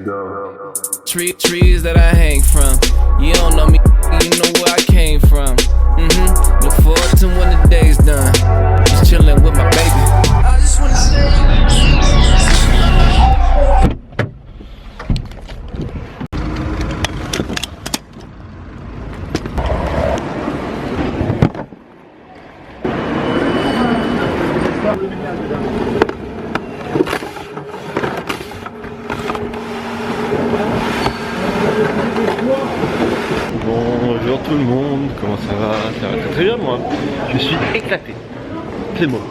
go. Trees that I hang from. You don't know me, you know where I came from. Look forward to when the day's done. Just chillin' with my baby. I just wanna say. Bonjour tout le monde, comment ça va? Ça va très bien moi. Je suis éclaté. C'est le mot.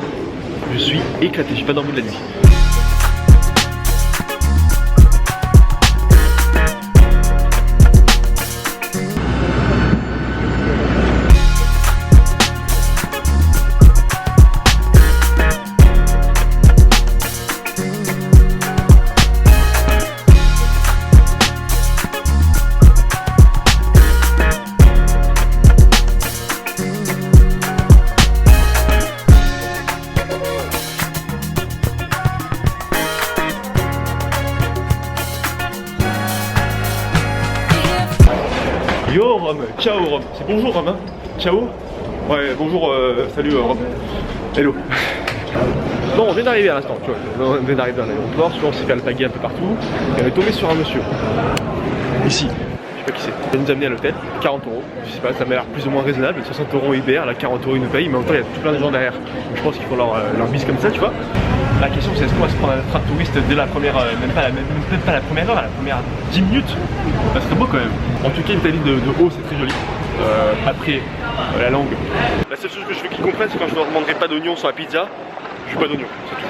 Je suis éclaté, j'ai pas dormi de la nuit. Yo Rome, ciao Rome, c'est bonjour Rome, hein. Ciao. Ouais, bonjour, salut Rome. Hello. Bon, on vient d'arriver à l'instant, tu vois. On vient d'arriver dans l'aéroport, on s'est fait alpaguer un peu partout. Et on est tombé sur un monsieur. Ici, je sais pas qui c'est. Il va nous amener à l'hôtel, 40 €. Je sais pas, ça m'a l'air plus ou moins raisonnable. 60 € Uber, là 40 € une paye, mais en même temps il y a tout plein de gens derrière. Donc, je pense qu'ils font leur bise comme ça, tu vois. La question c'est est-ce qu'on va se prendre un train de touriste dès la première, même pas la première heure, la première 10 minutes. Ça serait beau quand même. En tout cas, l'Italie de haut c'est très joli. Après, la langue. La seule chose que je veux qu'ils comprennent c'est quand je leur demanderai pas d'oignon sur la pizza, je veux pas d'oignon, c'est tout.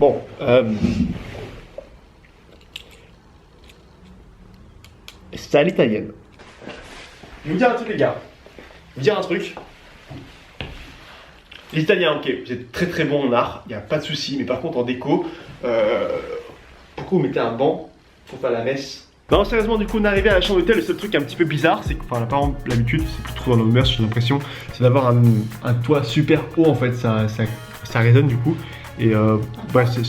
Bon, c'est à l'italienne. Je vais vous dire un truc les gars. Je vais vous dire un truc. L'italien, ok, vous êtes très très bon en art, il n'y a pas de souci, mais par contre en déco, pourquoi vous mettez un banc pour faire la messe? Non, sérieusement, du coup, on est arrivé à la chambre d'hôtel. Le seul truc un petit peu bizarre, c'est que, enfin, par exemple, l'habitude, c'est plus trop dans nos mœurs, j'ai l'impression, c'est d'avoir un toit super haut en fait, ça résonne du coup. Et ouais, c'est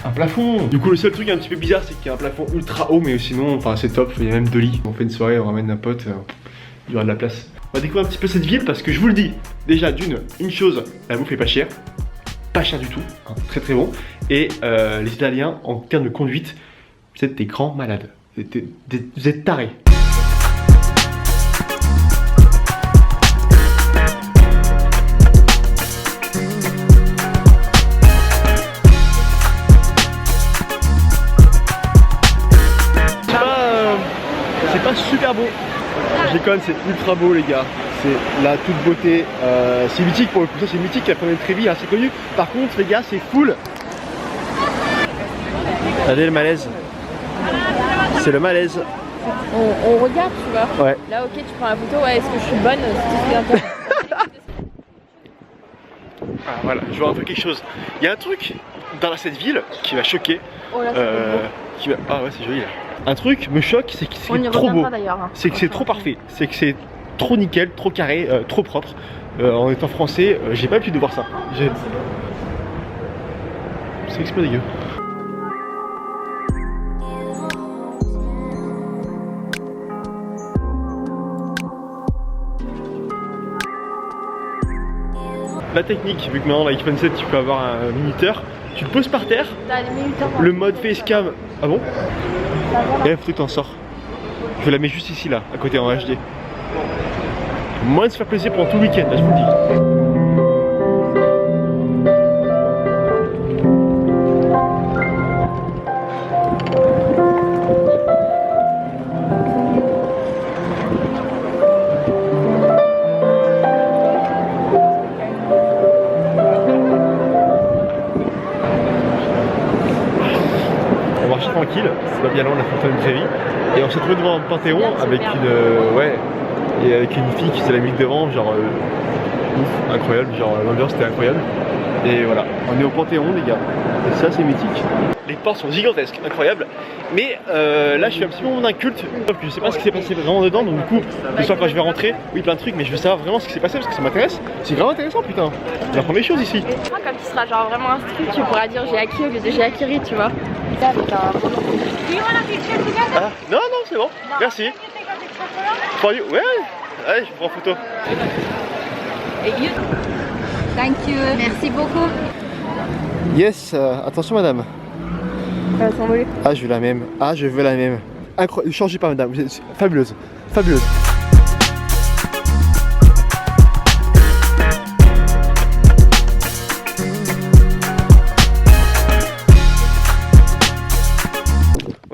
un plafond. Du coup, le seul truc un petit peu bizarre, c'est qu'il y a un plafond ultra haut, mais sinon, enfin, c'est top. Il y a même 2 lits. On fait une soirée, on ramène un pote, il y aura de la place. On va découvrir un petit peu cette ville parce que je vous le dis, déjà une chose, la bouffe est pas chère du tout, hein, très très bon. Et les Italiens, en termes de conduite, vous êtes des grands malades. Vous êtes tarés. C'est pas super beau. Je déconne, c'est ultra beau les gars. C'est la toute beauté. C'est mythique pour le coup, ça c'est mythique, la première Trévi, hein, c'est connu. Par contre les gars, c'est full. Regardez le malaise. C'est le malaise. On regarde, tu vois. Ouais. Là, ok, tu prends la photo. Ouais, est-ce que je suis bonne? C'est tout ce qui est intéressant. Ah, voilà, je vois un peu quelque chose. Il y a un truc dans cette ville qui va choquer. Oh là, Ah ouais, c'est joli là. Un truc me choque, c'est que c'est trop beau. C'est que c'est trop parfait. C'est que c'est trop nickel, trop carré, trop propre. En étant français, j'ai pas l'habitude de voir ça. C'est extrêmement dégueu. La technique, vu que maintenant avec l'iPhone 7 tu peux avoir un minuteur, tu le poses par terre, le mode facecam, ah bon? Et la photo t'en sors. Je la mets juste ici là, à côté en HD. Moins de se faire plaisir pendant tout le week-end, là je vous le dis. Tranquille, c'est pas bien loin de la fontaine de Trévi. Et on s'est trouvé devant un Panthéon avec une, ouais, et avec une fille qui faisait la musique devant, genre ouf, incroyable, genre l'ambiance était incroyable. Et voilà, on est au Panthéon les gars, et ça c'est mythique. Les portes sont gigantesques, incroyables. Mais là je suis un petit peu dans un culte, je sais pas ce qui s'est passé vraiment dedans, donc du coup, ce soir quand je vais rentrer, oui plein de trucs, mais je veux savoir vraiment ce qui s'est passé parce que ça m'intéresse. C'est vraiment intéressant putain, c'est la première chose ici. Quand tu seras genre vraiment instruit, tu pourras dire j'ai acquis au lieu de j'ai acquis, tu vois. Ça avec un Ah, non, non, c'est bon, merci. For you, ouais, allez, je prends photo. Thank you. Merci beaucoup. Yes, attention madame. Elle va s'envoler. Ah, je veux la même. Ah, je veux la même. Incroyable. Ne changez pas, madame. Vous êtes fabuleuse. Fabuleuse.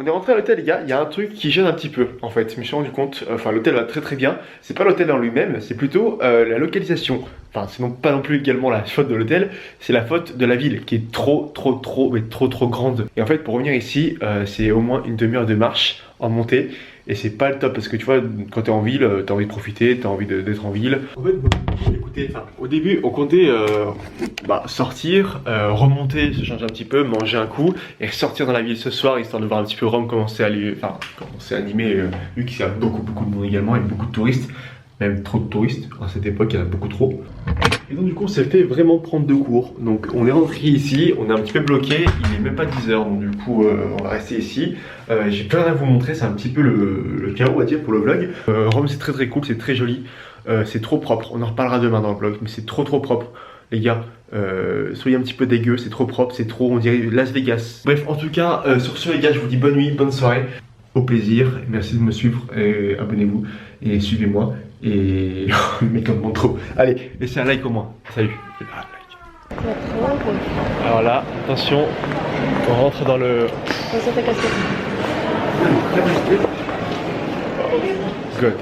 On est rentré à l'hôtel les gars, il y a un truc qui gêne un petit peu en fait, je me suis rendu compte, enfin l'hôtel va très très bien, c'est pas l'hôtel en lui-même, c'est plutôt la localisation, enfin c'est non pas non plus également la faute de l'hôtel, c'est la faute de la ville qui est trop grande. Et en fait pour revenir ici, c'est au moins une demi-heure de marche en montée, et c'est pas le top parce que tu vois quand t'es en ville, t'as envie de profiter, t'as envie d'être en ville. En fait, écoutez, au début on comptait sortir, remonter, se changer un petit peu, manger un coup et ressortir dans la ville ce soir histoire de voir un petit peu Rome commencer à animer, vu qu'il y a beaucoup de monde également et beaucoup de touristes, même trop de touristes, à cette époque il y en a beaucoup trop. Et donc du coup on s'est fait vraiment prendre de court, donc on est rentré ici, on est un petit peu bloqué, il est même pas 10h, donc du coup on va rester ici. J'ai plein à vous montrer, c'est un petit peu le chaos on va dire pour le vlog. Rome c'est très cool, c'est très joli, c'est trop propre, on en reparlera demain dans le vlog, mais c'est trop propre. Les gars, soyez un petit peu dégueux, c'est trop propre, c'est trop, on dirait Las Vegas. Bref, en tout cas, sur ce les gars, je vous dis bonne nuit, bonne soirée, au plaisir, merci de me suivre, abonnez-vous et suivez-moi, et mais comme trop. Allez, laissez un like au moins, salut. Alors là, attention, on rentre dans le... Ça ta casquette. Good.